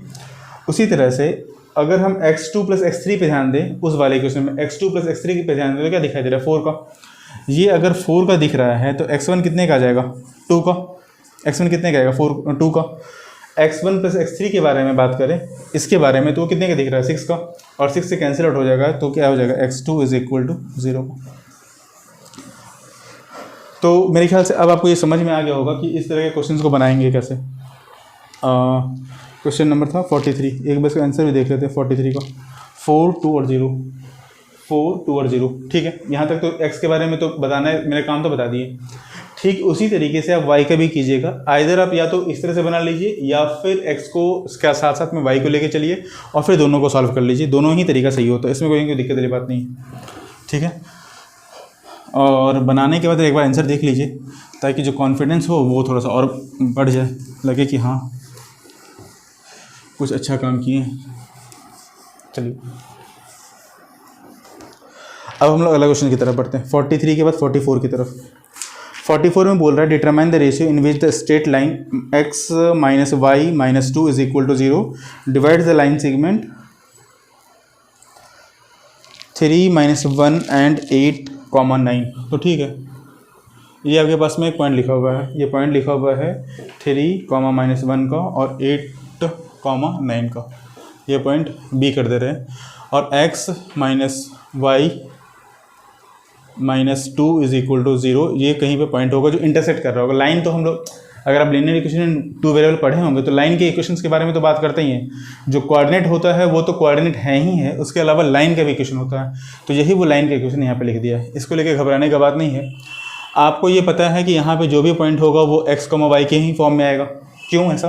उसी तरह से अगर हम x2 प्लस x3 पे ध्यान दें, उस वाले क्वेश्चन में x2 प्लस x3 पे ध्यान दें तो क्या दिखाई दे रहा है, 4 का। ये अगर 4 का दिख रहा है तो x1 कितने का आ जाएगा, 2 का। x1 कितने का आएगा, 2 का। x1 प्लस x3 के बारे में बात करें, इसके बारे में, तो वो कितने का दिख रहा है, 6 का, और 6 से कैंसिल आउट हो जाएगा तो क्या हो जाएगा, x2 इज इक्वल टू 0। तो मेरे ख्याल से अब आपको ये समझ में आ गया होगा कि इस तरह के क्वेश्चंस को बनाएंगे कैसे। क्वेश्चन नंबर था 43, एक बार इसका आंसर भी देख लेते हैं 43 का। 4 2 और 0, 4 2 और 0। ठीक है, यहाँ तक तो x के बारे में तो बताना है, मेरे काम तो बता दिए। ठीक उसी तरीके से आप y का भी कीजिएगा, आइदर आप या तो इस तरह से बना लीजिए या फिर x को इसके साथ साथ में y को लेके चलिए और फिर दोनों को सॉल्व कर लीजिए, दोनों ही तरीका सही होता है, इसमें कोई दिक्कत वाली बात नहीं है। ठीक है, और बनाने के बाद एक बार आंसर देख लीजिए ताकि जो कॉन्फिडेंस हो वो थोड़ा सा और बढ़ जाए, लगे कि हाँ कुछ अच्छा काम किए। चलिए अब हम लोग अगला क्वेश्चन की तरफ बढ़ते हैं, 43 के बाद 44 की तरफ। 44 में बोल रहा है determine the ratio in which the straight line x minus Y minus 2 is equal to 0 divide the line segment 3 minus 1 and 8 comma 9। तो ठीक है, ये आपके पास में एक पॉइंट लिखा हुआ है, ये पॉइंट लिखा हुआ है 3 कॉमा माइनस 1 का और 8 कॉमा 9 का, ये पॉइंट बी कर दे रहे हैं। और x minus Y minus 2 is equal to 0, ये कहीं पे पॉइंट होगा जो इंटरसेक्ट कर रहा होगा। लाइन तो हम लोग, अगर आप लीनियर इक्वेशन 2 वेरिएबल पढ़े होंगे तो लाइन के इक्वेशंस के बारे में तो बात करते ही हैं, जो कोऑर्डिनेट होता है वो तो कोऑर्डिनेट है ही है, उसके अलावा लाइन का भी इक्वेशन होता है, तो यही वो लाइन का इक्वेशन यहाँ पे लिख दिया है। इसको लेकर घबराने का बात नहीं है, आपको ये पता है कि यहाँ पे जो भी पॉइंट होगा वो x, y के ही फॉर्म में आएगा। क्यों ऐसा,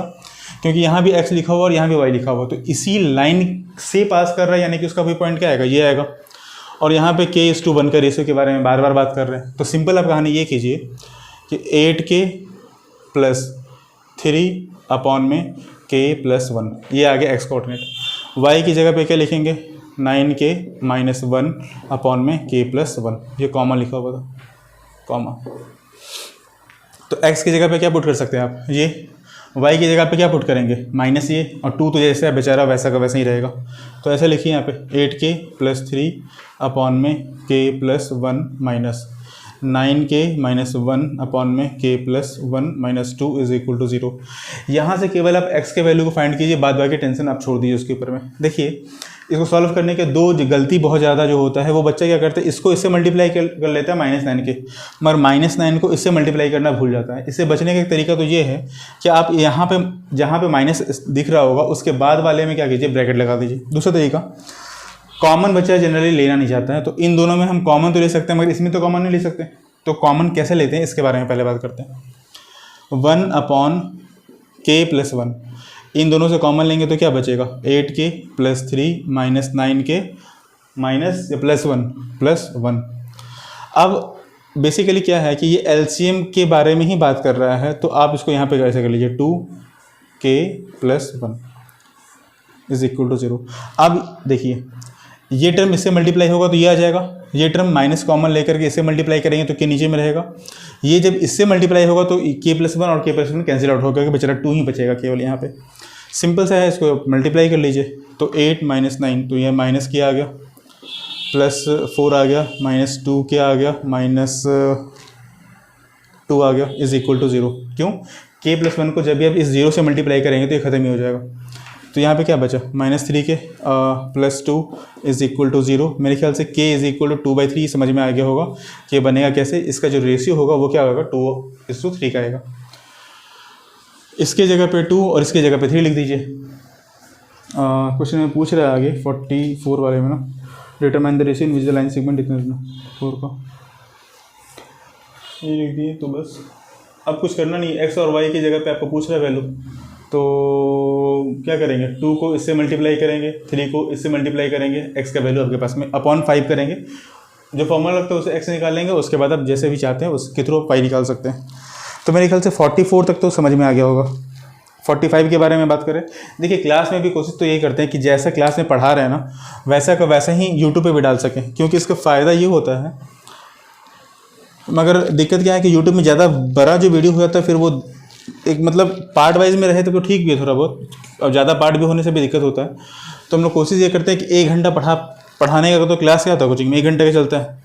क्योंकि यहाँ भी x लिखा हुआ और यहाँ भी y लिखा हुआ, तो इसी लाइन से पास कर रहा है, यानी कि उसका भी पॉइंट क्या आएगा, ये आएगा। और यहाँ पे k/1 का रेशियो के बारे में बार बार बात कर रहे हैं, तो सिंपल आप कहानी ये कीजिए कि 8k प्लस 3 अपॉन में k प्लस 1, ये आ गया x कोऑर्डिनेट। y की जगह पे क्या लिखेंगे, 9k माइनस 1 अपॉन में k प्लस 1, ये कॉमा लिखा हुआ था, कॉमा। तो x की जगह पे क्या पुट कर सकते हैं आप, ये। y की जगह पे क्या पुट करेंगे, माइनस ये, और 2 तो जैसे बेचारा वैसा का वैसा ही रहेगा, तो ऐसे लिखिए यहाँ पे 8k प्लस 3 अपॉन में k plus 1 minus, 9k minus 1/k+1 minus 2 is equal to 0। यहाँ से केवल आप x के वैल्यू को फाइंड कीजिए, बाद बाकी टेंशन आप छोड़ दीजिए उसके ऊपर में। देखिए इसको सॉल्व करने के दो गलती बहुत ज़्यादा जो होता है वो बच्चा क्या करता है, इसको इससे मल्टीप्लाई कर लेता है -9 के, मगर -9 को इससे मल्टीप्लाई करना भूल जाता है। इससे बचने का एक तरीका तो ये है कि आप यहाँ पे जहाँ पे माइनस दिख रहा होगा उसके बाद वाले में क्या कीजिए, ब्रैकेट लगा दीजिए। दूसरा तरीका, कॉमन बच्चा जनरली लेना नहीं चाहता है, तो इन दोनों में हम कॉमन तो ले सकते हैं मगर इसमें तो कॉमन नहीं ले सकते। तो कॉमन कैसे लेते हैं इसके बारे में पहले बात करते हैं। 1/k+1, इन दोनों से कॉमन लेंगे तो क्या बचेगा, 8k+3 माइनस 9k माइनस +1 अब बेसिकली क्या है कि ये एलसीएम के बारे में ही बात कर रहा है, तो आप इसको यहाँ पे कैसे कर लीजिए, 2k+1 इज इक्वल टू 0। अब देखिए ये टर्म इससे मल्टीप्लाई होगा तो ये आ जाएगा, ये टर्म माइनस कॉमन लेकर के इससे मल्टीप्लाई करेंगे तो के नीचे में रहेगा, ये जब इससे मल्टीप्लाई होगा तो k+1 और k+1 कैंसिल आउट होगा, बचेगा 2 ही बचेगा केवल यहाँ पे। सिंपल सा है, इसको मल्टीप्लाई कर लीजिए तो 8 माइनस 9, तो यह माइनस क्या आ गया, +4 आ गया, -2 क्या आ गया, -2 आ गया, इज इक्वल टू 0। क्यों, k+1 को जब भी आप इस 0 से मल्टीप्लाई करेंगे तो ये ख़त्म ही हो जाएगा। तो यहाँ पे क्या बचा, -3k +2 इज इक्वल टू 0। मेरे ख्याल से k इज इक्वल टू 2/3 समझ में आ गया होगा कि बनेगा कैसे, इसका जो रेशियो होगा वो क्या होगा, 2:3 का आएगा। इसके जगह पे 2 और इसके जगह पे 3 लिख दीजिए। क्वेश्चन में पूछ रहा है आगे 44 वाले में ना, determine the ratio in which the line segment इतना 4 का, ये लिख दिए। तो बस अब कुछ करना नहीं, x और y की जगह पे आपको पूछ रहा है वैल्यू, तो क्या करेंगे, 2 को इससे मल्टीप्लाई करेंगे, 3 को इससे मल्टीप्लाई करेंगे, x का वैल्यू आपके पास में /5 करेंगे, जो फॉर्मूला लगता है उसे x निकाल लेंगे, उसके बाद आप जैसे भी चाहते हैं उसके थ्रू पाई निकाल सकते हैं। तो मेरे ख्याल से 44 तक तो समझ में आ गया होगा। 45 के बारे में बात करें, देखिए क्लास में भी कोशिश तो यही करते हैं कि जैसा क्लास में पढ़ा रहे हैं ना वैसा का वैसा ही यूट्यूब पे भी डाल सकें, क्योंकि इसका फ़ायदा ये होता है। मगर दिक्कत क्या है कि यूट्यूब में ज़्यादा बड़ा जो वीडियो हो जाता है फिर वो एक मतलब पार्ट वाइज में रहे तो ठीक भी है थोड़ा बहुत, और ज़्यादा पार्ट भी होने से भी दिक्कत होता है। तो हम लोग कोशिश ये करते हैं कि 1 घंटा पढ़ाने का, तो क्लास क्या होता है कोचिंग में 1 घंटे का चलता है।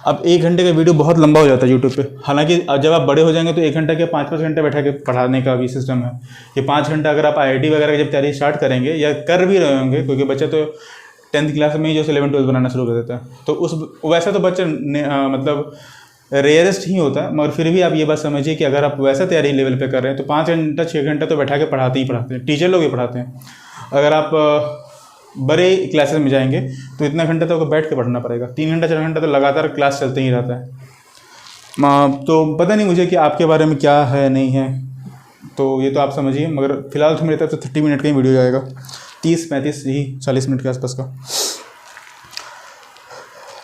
अब 1 घंटे का वीडियो बहुत लंबा हो जाता है यूट्यूब पे, हालांकि जब आप बड़े हो जाएंगे तो 1 घंटा के 5-5 घंटे बैठा के पढ़ाने का भी सिस्टम है। ये 5 घंटा अगर आप IIT वगैरह की जब तैयारी स्टार्ट करेंगे या कर भी रहे होंगे, क्योंकि बच्चे तो 10th क्लास में ही जो 11-12 बनाना शुरू कर देता है, तो उस वैसा तो बच्चा मतलब रेयरेस्ट ही होता है। मगर फिर भी आप ये बात समझिए कि अगर आप वैसा तैयारी लेवल पे कर रहे हैं तो 5 घंटा 6 घंटा तो बैठा के पढ़ाते ही पढ़ाते हैं, टीचर लोग ही पढ़ाते हैं। अगर आप बड़े क्लासेस में जाएंगे तो इतना घंटा तो आपको बैठ के पढ़ना पड़ेगा, 3 घंटा 4 घंटा तो लगातार क्लास चलते ही रहता है। तो पता नहीं मुझे कि आपके बारे में क्या है नहीं है, तो ये तो आप समझिए। मगर फिलहाल तो मेरी तरफ से 30 मिनट का ही वीडियो जाएगा, 30-35 ही 40 मिनट के आसपास का।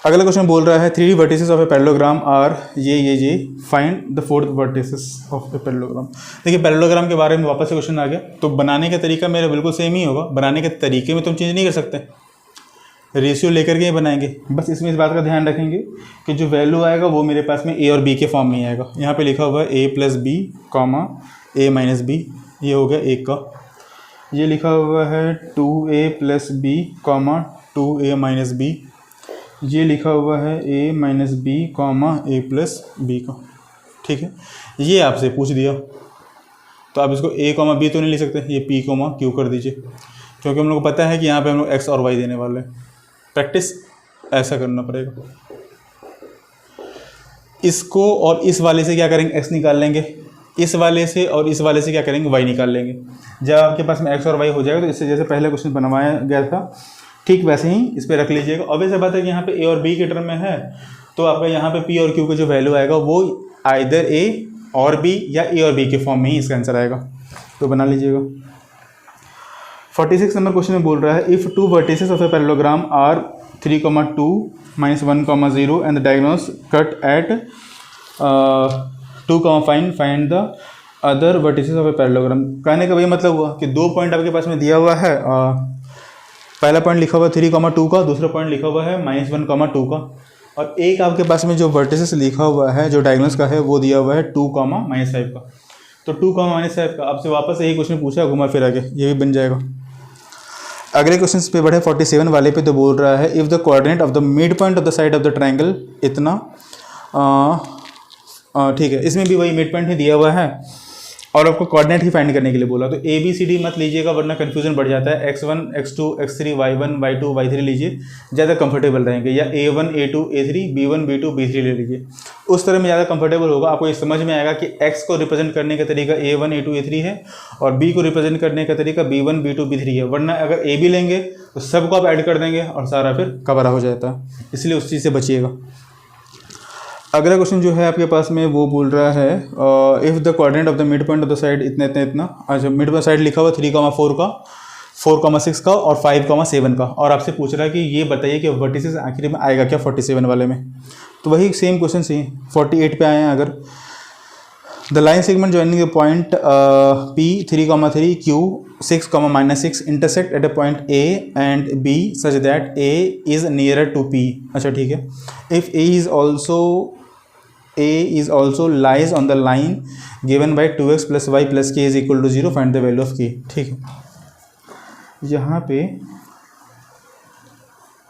अगला क्वेश्चन बोल रहा है 3 vertices of a parallelogram are ये find the 4th vertices of a parallelogram. देखिए पैरेललोग्राम के बारे में वापस से क्वेश्चन आ गया, तो बनाने का तरीका मेरा बिल्कुल सेम ही होगा। बनाने के तरीके में तुम चेंज नहीं कर सकते, रेशियो लेकर के ही बनाएंगे। बस इसमें इस बात का ध्यान रखेंगे कि जो वैल्यू आएगा वो मेरे पास में a और b के फॉर्म में ही आएगा। यहाँ पे लिखा हुआ है a + b, a - b, ये हो गया 1 का। ये लिखा हुआ है 2a + b, 2a - b, ये लिखा हुआ है a - b, a + b का। ठीक है, ये आपसे पूछ दिया तो आप इसको a, b तो नहीं लिख सकते, ये p, q कर दीजिए, क्योंकि हम लोग को पता है कि यहाँ पे हम लोग x और y देने वाले हैं। प्रैक्टिस ऐसा करना पड़ेगा। इसको और इस वाले से क्या करेंगे, x निकाल लेंगे, इस वाले से और इस वाले से क्या करेंगे, y निकाल लेंगे। जब आपके पास में x और y हो जाएगा तो इससे जैसे पहले क्वेश्चन बनवाया गया था ठीक वैसे ही इस पर रख लीजिएगा। ऑब्वियस बात है कि यहाँ पे a और b के टर्म में है, तो आपका यहाँ पे p और q का जो वैल्यू आएगा वो आइदर a और b या a और b के फॉर्म में ही इसका आंसर आएगा, तो बना लीजिएगा। 46 नंबर क्वेश्चन में बोल रहा है if 2 vertices of a parallelogram are 3, 2 -1, 0 and the diagonals cut at 2, find the other vertices of a parallelogram. कहने का वही मतलब हुआ कि 2 पॉइंट आपके पास में दिया हुआ है, पहला पॉइंट लिखा हुआ है 3, 2 का, दूसरा पॉइंट लिखा हुआ है -1, 2 का, और एक आपके पास में जो वर्टिसेस लिखा हुआ है जो डायगोनल्स का है वो दिया हुआ है 2, -5 का। तो 2, -5 का आपसे वापस यही क्वेश्चन पूछा घुमा फिरा के, ये भी बन जाएगा। अगले क्वेश्चन पे बढ़े 47 वाले पे, तो बोल रहा है if the coordinate of the mid point of the side of the triangle इतना ठीक है, इसमें भी वही मिड पॉइंट ही दिया हुआ है और आपको कोऑर्डिनेट ही फाइंड करने के लिए बोला। तो ए बी सी डी मत लीजिएगा वरना कन्फ्यूजन बढ़ जाता है। x1 x2 x3 y1 y2 y3 लीजिए, ज़्यादा कंफर्टेबल रहेंगे, या a1 a2 a3 b1 b2 b3 ले लीजिए, उस तरह में ज़्यादा कंफर्टेबल होगा। आपको ये समझ में आएगा कि x को रिप्रेजेंट करने का तरीका a1 a2 a3 है और b को रिप्रेजेंट करने का तरीका b1 b2 b3 है। वरना अगर a b लेंगे तो सबको आप ऐड कर देंगे और सारा फिर कवर हो जाता है, इसलिए उस चीज़ से बचिएगा। अगला क्वेश्चन जो है आपके पास में वो बोल रहा है if the coordinate of the mid point of the side इतना इतना इतना, अच्छा मिड पॉइंट साइड लिखा हुआ 3,4 का, 4,6 का और 5,7 का, और आपसे पूछ रहा है कि ये बताइए कि वर्टिसेस आखिर में आएगा क्या 47 वाले में। तो वही सेम क्वेश्चन सी 48 पे आए हैं। अगर the line segment joining the point P 3,3 Q 6,-6 intersect at a point A and B such that A is nearer to P। अच्छा ठीक है, if A is also lies on the line given by 2x plus y plus k is equal to 0, find the value of k। ठीक है, यहाँ पे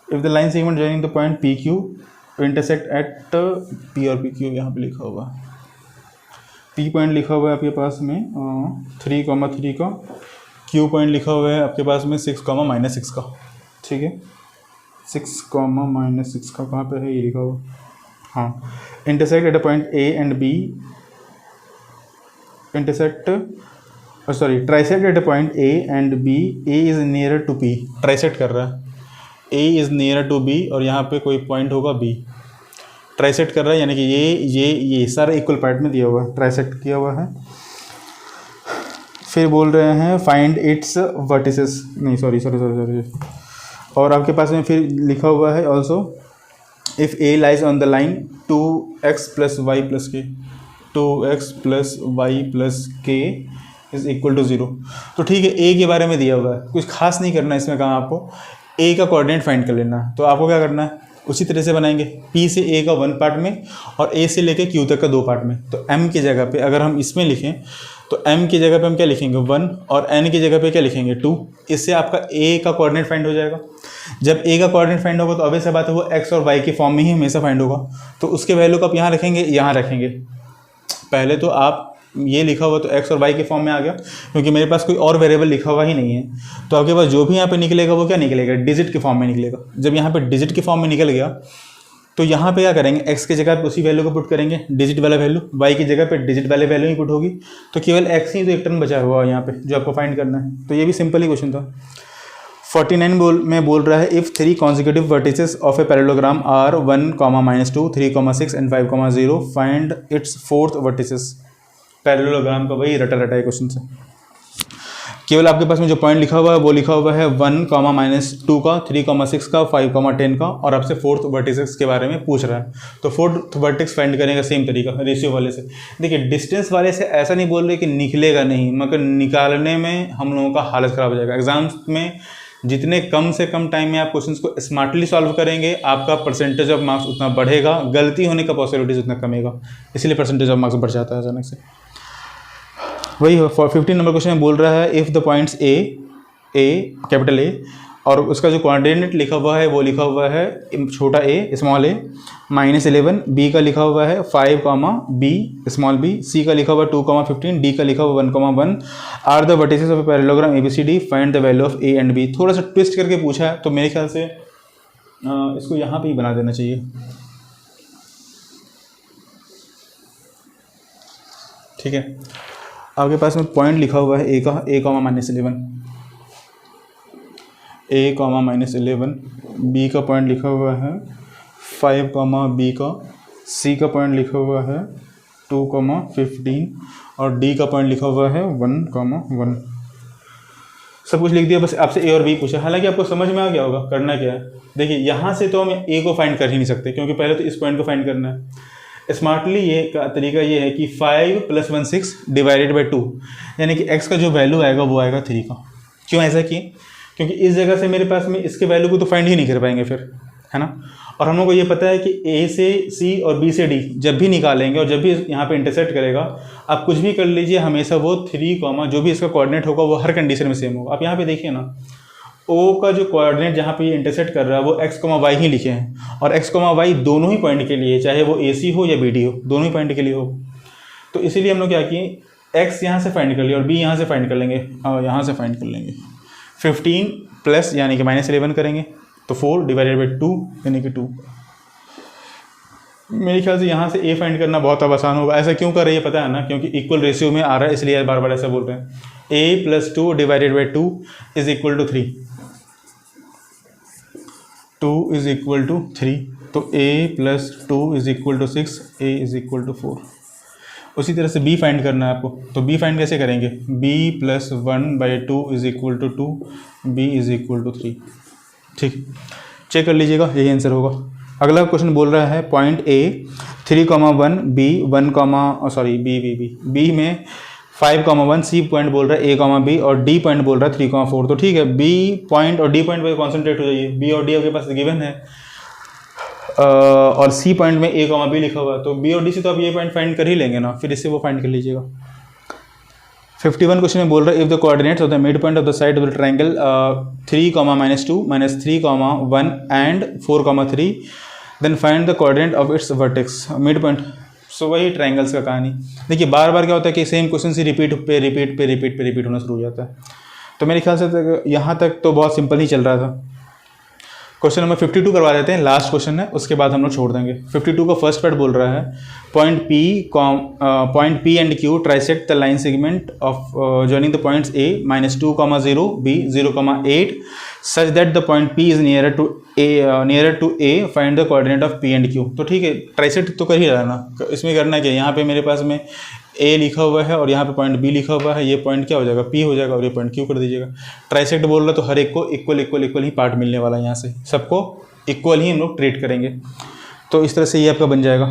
if the line segment joining the point PQ intersect at P और PQ यहाँ पे लिखा हुआ है, P पॉइंट लिखा हुआ है आपके पास में 3,3 का, Q पॉइंट लिखा हुआ है आपके पास में 6,-6 का। ठीक है, 6,-6 का कहाँ पे है, ये लिखा हुआ, हाँ, intersect at a point A and B, trisect at a point A and B, A is nearer to P, trisect कर रहा है, A is nearer to B और यहाँ पे कोई पॉइंट होगा B, ट्राइसेक्ट कर रहा है, यानी कि ये सारा इक्वल पार्ट में दिया हुआ है, ट्राइसेक्ट किया हुआ है। फिर बोल रहे हैं फाइंड इट्स वर्टिसेस, नहीं सॉरी, और आपके पास में फिर लिखा हुआ है also if A lies on the line 2x plus y plus k, 2x plus y plus k is equal to 0। तो ठीक है, A के बारे में दिया हुआ है, कुछ खास नहीं करना इसमें, कहा आपको A का कोऑर्डिनेट फाइंड कर लेना है। तो आपको क्या करना है, उसी तरह से बनाएंगे, P से A का 1 पार्ट में और A से लेके Q तक का 2 पार्ट में। तो M की जगह पे अगर हम इसमें लिखें तो M की जगह पे हम क्या लिखेंगे 1 और N की जगह पे क्या लिखेंगे 2। इससे आपका A का कोऑर्डिनेट फाइंड हो जाएगा। जब A का कोऑर्डिनेट फाइंड होगा तो ऑब्वियस सी बात है वो x और y के फॉर्म में ही हमेशा फाइंड होगा। तो उसके वैल्यू को आप यहाँ रखेंगे, यहाँ रखेंगे। पहले तो आप ये लिखा हुआ तो x और y के फॉर्म में आ गया, क्योंकि मेरे पास कोई और वेरिएबल लिखा हुआ ही नहीं है। तो आपके पास जो भी यहाँ पे निकलेगा वो क्या निकलेगा, डिजिट के फॉर्म में निकलेगा। जब यहाँ पे डिजिट के फॉर्म में निकल गया तो यहाँ पे क्या करेंगे, x की जगह पे उसी वैल्यू को पुट करेंगे, डिजिट वाला वैल्यू, y की जगह पे डिजिट वाले वैल्यू ही पुट होगी। तो केवल x ही तो एक टर्म बचा हुआ है यहाँ पे जो आपको फाइंड करना है। तो ये भी सिंपल ही क्वेश्चन था। 49 में बोल रहा है if 3 consecutive vertices of a parallelogram are 1, -2, 3, 6 and 5, 0 find its 4th vertices। Parallelogram का वही रटा है क्वेश्चन से। केवल आपके पास में जो पॉइंट लिखा हुआ है वो लिखा हुआ है 1, -2 का, 3, 6 का, 5, 10 का, और आपसे 4th वर्टिसेस के बारे में पूछ रहा है। तो 4th वर्टिक्स फाइंड करने का सेम तरीका रेशियो वाले से। देखिए डिस्टेंस वाले से ऐसा नहीं बोल रहे कि निकलेगा नहीं, मगर निकालने में हम लोगों का हालत ख़राब हो जाएगा। एग्जाम्स में जितने कम से कम टाइम में आप क्वेश्चंस को स्मार्टली सॉल्व करेंगे, आपका परसेंटेज ऑफ मार्क्स उतना बढ़ेगा, गलती होने का पॉसिबिलिटीज उतना कमेगा, इसलिए परसेंटेज ऑफ मार्क्स बढ़ जाता है अचानक से। वही 15 नंबर क्वेश्चन में बोल रहा है if the points A capital A और उसका जो कोऑर्डिनेट लिखा हुआ है वो लिखा हुआ है छोटा a स्मॉल a, -11, b का लिखा हुआ है 5, b स्मॉल b, c का लिखा हुआ 2, 15, d का लिखा हुआ 1, 1 are the vertices of a parallelogram ABCD, find the value of a and b। थोड़ा सा ट्विस्ट करके पूछा है, तो मेरे ख्याल से इसको यहाँ पे ही बना देना चाहिए। ठीक है, आपके पास में पॉइंट लिखा हुआ है a का a, -11, a, -11, b का पॉइंट लिखा हुआ है 5, b का, c का पॉइंट लिखा हुआ है 2, 15 और d का पॉइंट लिखा हुआ है 1, 1। सब कुछ लिख दिया, बस आपसे a और b पूछा। हालांकि आपको समझ में आ गया होगा करना क्या है। देखिए यहाँ से तो हम a को फाइंड कर ही नहीं सकते, क्योंकि पहले तो इस पॉइंट को फाइंड करना है। स्मार्टली ये का तरीका ये है कि 5 + 1 6 डिवाइडेड बाई 2, यानी कि x का जो वैल्यू आएगा वो आएगा 3 का। क्यों ऐसा किए, क्योंकि इस जगह से मेरे पास में इसके वैल्यू को तो फाइंड ही नहीं कर पाएंगे फिर, है ना। और हम लोग को ये पता है कि a से c और b से d जब भी निकालेंगे और जब भी यहाँ पे इंटरसेक्ट करेगा, आप कुछ भी कर लीजिए, हमेशा वो 3, जो भी इसका कोऑर्डिनेट होगा वो हर कंडीशन में सेम होगा। आप यहाँ पे देखिए ना, ओ का जो कोऑर्डिनेट जहाँ पे ये इंटरसेक्ट कर रहा है वो एक्स कॉमा वाई ही लिखे हैं, और एक्स कॉमा वाई दोनों ही पॉइंट के लिए, चाहे वो ए सी हो या बी डी हो, दोनों ही पॉइंट के लिए हो। तो इसीलिए हम लोग क्या किए, एक्स यहाँ से फाइंड कर लिया और बी यहाँ से फाइंड कर लेंगे, यहाँ से फाइंड कर लेंगे। 15 प्लस यानी कि -11 करेंगे तो 4 डिवाइडेड बाई 2 यानी कि 2। मेरे ख्याल से यहाँ से ए फाइंड करना बहुत अब आसान होगा। ऐसा क्यों कर रही है पता है ना, क्योंकि इक्वल रेशियो में आ रहा है इसलिए बार बार ऐसा बोल रहे हैं। a + 2 divided by 2 is equal to 3, 2 is equal to 3, तो a + 2 is equal to 6, a is equal to 4। उसी तरह से b फाइंड करना है आपको, तो b फाइंड कैसे करेंगे, b + 1/2 is equal to 2, b is equal to 3। ठीक, चेक कर लीजिएगा, यही आंसर होगा। अगला क्वेश्चन बोल रहा है पॉइंट a 3,1 b 1, b में 5,1, c पॉइंट बोल रहा है a, b और d पॉइंट बोल रहा है 3,4। तो ठीक है, b पॉइंट और d पॉइंट पे कॉन्सेंट्रेट हो जाइए। b और d आपके पास गिवन है और c पॉइंट में a, b लिखा हुआ है, तो b और d से तो आप ये पॉइंट फाइंड कर ही लेंगे ना, फिर इससे वो फाइंड कर लीजिएगा। 51 क्वेश्चन में बोल रहा है if the coordinates of the mid point of the side of the triangle 3, -2, -3, 1 and 4, 3 then find the coordinate of its vertex midpoint. So वही ट्रायंगल्स का कहानी। देखिए बार बार क्या होता है कि सेम क्वेश्चन से रिपीट होना शुरू हो जाता है। तो मेरे ख्याल से यहाँ तक तो बहुत सिंपल ही चल रहा था। क्वेश्चन नंबर 52 करवा देते हैं, लास्ट क्वेश्चन है, उसके बाद हम लोग छोड़ देंगे। 52 का फर्स्ट पार्ट बोल रहा है point P and Q trisect the line segment of joining the points A -2, 0, B 0,8 such that the point P is nearer to A find the coordinate of P and Q। तो ठीक है, trisect तो कर ही रहा है ना, इसमें करना क्या, यहाँ पे मेरे पास में A लिखा हुआ है और यहाँ पे पॉइंट B लिखा हुआ है, ये पॉइंट क्या हो जाएगा, P हो जाएगा और ये पॉइंट Q कर दीजिएगा। ट्राइसेक्ट बोल रहा है तो हर एक को इक्वल ही पार्ट मिलने वाला है, यहाँ से सबको इक्वल ही हम लोग ट्रीट करेंगे। तो इस तरह से ये आपका बन जाएगा।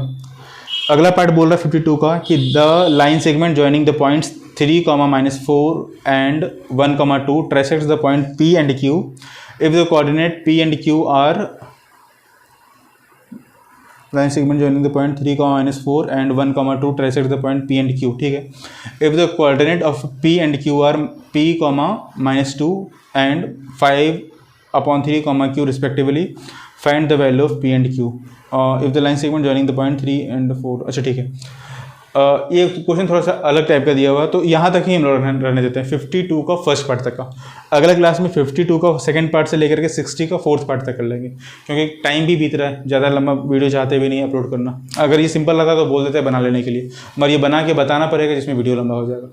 अगला पार्ट बोल रहा है 52 का कि the line segment joining the points 3, -4 and 1, 2 trisects the point P and Q if the coordinate P and Q are line segment joining the point 3, -4 and 1, 2 trisect the point P and Q। ठीक है, if the coordinate of P and Q are P, -2 and 5/3, Q respectively find the value of P and Q if the line segment joining the point 3 and 4। अच्छा ठीक है, ये question थोड़ा सा अलग type का दिया हुआ है, तो यहाँ तक ही हम लोग रहने देते हैं 52 का फर्स्ट पार्ट तक का। अगला क्लास में 52 का सेकंड पार्ट से लेकर के 60 का फोर्थ पार्ट तक कर लेंगे, क्योंकि टाइम भी बीत रहा है, ज़्यादा लंबा वीडियो चाहते भी नहीं अपलोड करना। अगर ये सिंपल लगा तो बोल देते हैं बना लेने के लिए, मगर ये बना के बताना पड़ेगा जिसमें वीडियो लंबा हो जाएगा।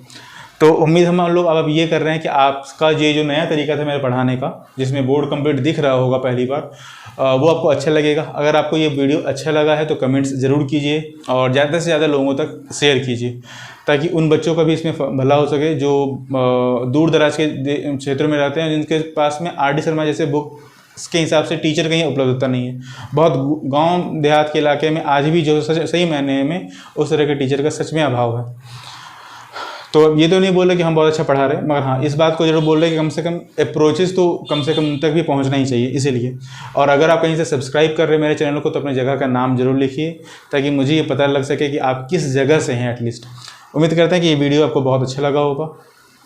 तो उम्मीद हम लोग अब ये कर रहे हैं कि आपका ये जो नया तरीका था मेरे पढ़ाने का, जिसमें बोर्ड कंप्लीट दिख रहा होगा पहली बार, वो आपको अच्छा लगेगा। अगर आपको ये वीडियो अच्छा लगा है तो कमेंट्स ज़रूर कीजिए और ज़्यादा से ज़्यादा लोगों तक शेयर कीजिए, ताकि उन बच्चों का भी इसमें भला हो सके जो दूर दराज के क्षेत्रों में रहते हैं, जिनके पास में R.D. शर्मा जैसे बुक के हिसाब से टीचर कहीं उपलब्धता नहीं है। बहुत गांव देहात के इलाके में आज भी जो सही मायने में उस तरह के टीचर का सच में अभाव है। तो ये तो नहीं बोल रहे कि हम बहुत अच्छा पढ़ा रहे हैं, मगर हाँ इस बात को जरूर बोल रहे हैं कि कम से कम अप्रोचेस तो कम से कम उन तक भी पहुंचना ही चाहिए, इसीलिए। और अगर आप कहीं से सब्सक्राइब कर रहे हैं मेरे चैनल को तो अपने जगह का नाम जरूर लिखिए, ताकि मुझे ये पता लग सके कि आप किस जगह से हैं एटलीस्ट। उम्मीद करते हैं कि ये वीडियो आपको बहुत अच्छा लगा होगा।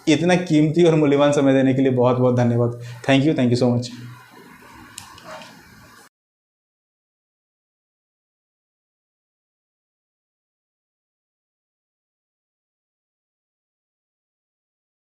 इतना कीमती और मूल्यवान समय देने के लिए बहुत बहुत धन्यवाद। Thank you so much.